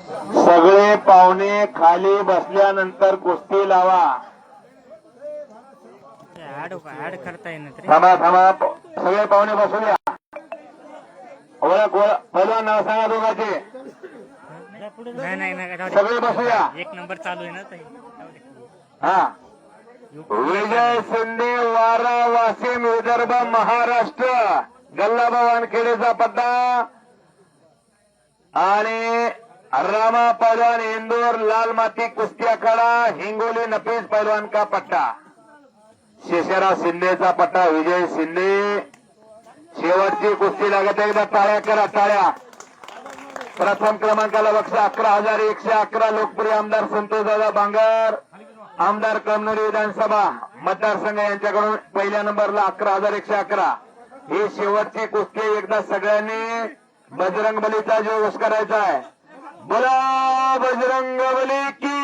सगळे पाहुणे खाली बसल्यानंतर कुस्ती लावा. ऍड करता येणार. थांबा थांबा, सगळे पाहुणे बसू द्या. ओळख पहिलवान नाव सांगा दोघांचे. नाही सगळे बसूया. एक नंबर चालू आहे ना ताई. हा, विजय शिंदे वारा वाशिम विदर्भ महाराष्ट्र गल्लाबा वानखेडेचा पट्टा आणि रामा पैलवान इंदोर लाल माती कुस्ती आखाडा हिंगोली नफीस पैलवान का पट्टा. शेषराव शिंदेचा पट्टा विजय शिंदे. शेवटची कुस्ती लागत. एकदा टाळ्या करा, टाळ्या. प्रथम क्रमांकाला बक्षीस 11,111. लोकप्रिय आमदार संतोषदादा बांगर, आमदार कमनोली विधानसभा मतदारसंघ यांच्याकडून पहिल्या नंबरला 11,111. ही शेवटची कुस्ती. एकदा सगळ्यांनी बजरंग बलीचा जोश करायचा आहे. बोला बजरंग बली की.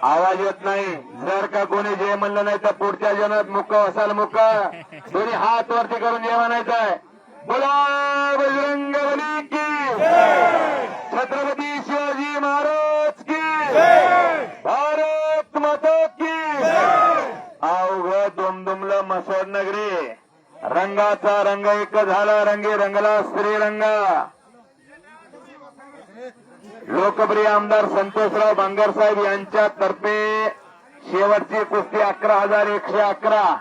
आवाज येत नाही. जर का कोणी जय म्हणलं नाही तर पुढच्या जनात मुक असाल मुक. दोन्ही हात वरती करून जय म्हणायचं आहे. बोला बजरंग बली की. छत्रपती शिवाजी महाराज की. भारत माता की. अवघ दुमदुमलं मसोड नगरी. रंगाचा रंग एक झाला. रंगी रंगला श्रीरंग. लोकप्रिय आमदार संतोषराव बांगर साहेब यांच्यातर्फे शेवटची कुस्ती 11,111.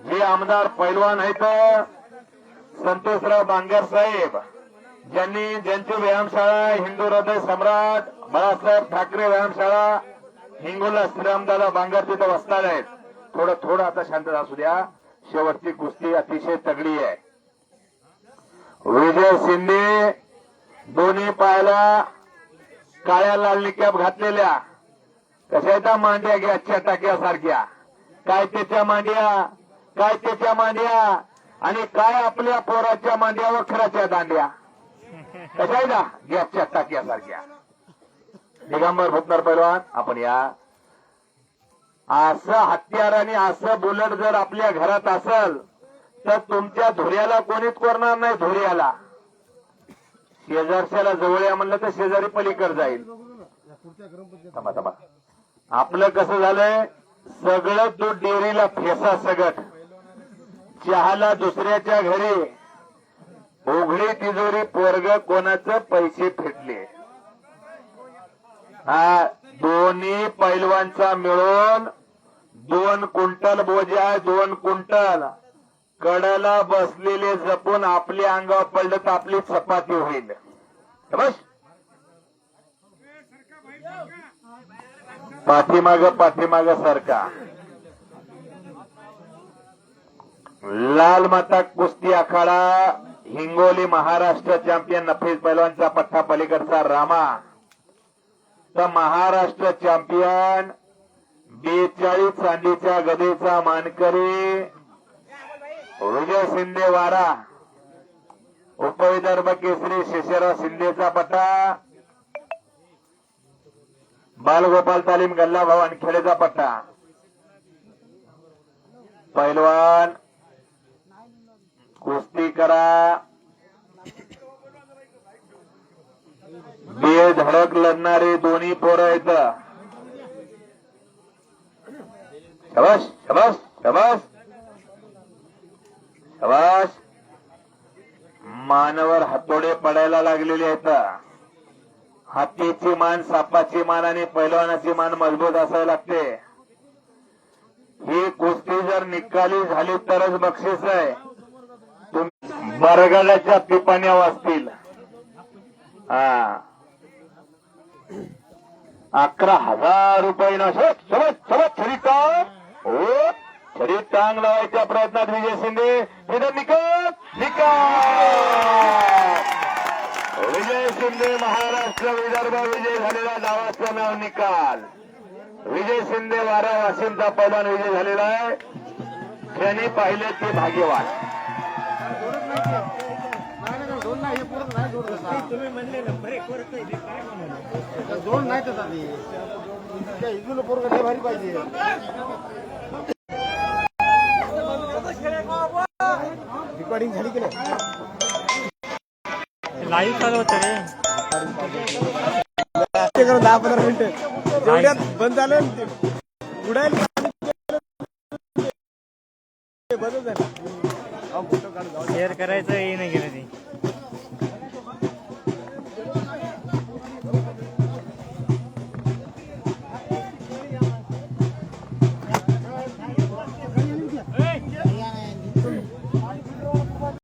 जे आमदार पैलवान आहेत संतोषराव बांगर साहेब, ज्यांची व्यायामशाळा हिंदू हृदय सम्राट बाळासाहेब ठाकरे व्यायामशाळा हिंगोला श्रीरामदादा बांगर तिथं वसतात आहेत. थोडं आता शांतता असू द्या. शेवटची कुस्ती अतिशय तगडी आहे. विजय शिंदे दोन्ही पायाला काळ्या लाल निकॅप घातलेल्या. कशा आहेत मांड्या गॅसच्या टाक्यासारख्या. काय त्याच्या मांड्या, काय त्याच्या मांड्या आणि काय आपल्या पोराच्या मांड्या वखराच्या दांड्या. कशा आहेत गॅसच्या टाक्यासारख्या. दिगंबर भूतनार पैलवान आपण या. असं हत्यार आणि असं बुलेट जर आपल्या घरात असेल तर तुमच्या धुऱ्याला कोणीच करणार नाही. धुऱ्याला शेजारच्याला जवळ या म्हणलं तर शेजारी पलीकडे जाईल. थांबा. आपलं कसं झालंय, सगळं दूध डेअरीला फेसा सगट. चहाला दुसऱ्याच्या घरी उघडी तिजोरी. पोरग कोणाचं पैसे फेटले. हा दोन्ही पैलवानचा मिळून 2 क्विंटल बोजा. 2 क्विंटल कडाला बसलेले जपून आपल्या अंगावर पडलं तर आपली चपाती होईल. बस पाठीमाग सारखा. लाल माता कुस्ती आखाडा हिंगोली महाराष्ट्र चॅम्पियन नफीस पैलवानचा पट्टा पलीकडचा रामा. तर महाराष्ट्र चॅम्पियन 42 चांदीच्या गदेचा मानकरी विजय शिंदे वारा. उपविदर्भ केसरी शेषराव शिंदेचा पट्टा. बालगोपाल तालीम गल्लाभाऊ वानखेडेचा पट्टा. पैलवान कुस्ती करा. बेधडक लढणारे दोन्ही पोरं आहेत. शाबास शाबास शाबास शाबास. मानावर हातोडे पडायला लागलेले आहेत. हातीची मान, सापाची मान आणि पैलवानाची मान मजबूत असायला लागते. ही कुस्ती जर निकाली झाली तरच बक्षीस आहे. बरगड्याच्या पिपाण्या वाजतील. 11,000 रुपये ना. शरीर टांग लावायच्या प्रयत्नात विजय शिंदे. निकाल. विजय शिंदे महाराष्ट्र विदर्भ विजय झालेला. डावाचं नाव निकाल. विजय शिंदे वारा वाशिमचा पैलवान विजय झालेला आहे. ज्यांनी पाहिले ते भाग्यवान. तुम्ही म्हणले ना ब्रेक वर दोन नाही तर पोरग भारी पाहिजे. रिकॉर्डिंग झाली की नाही. लाईव्ह चालू होतं रे. 10-15 मिनिटं जेवढ्यात बंद झालं ना ते उडायला बंद झालं. शेअर करायचं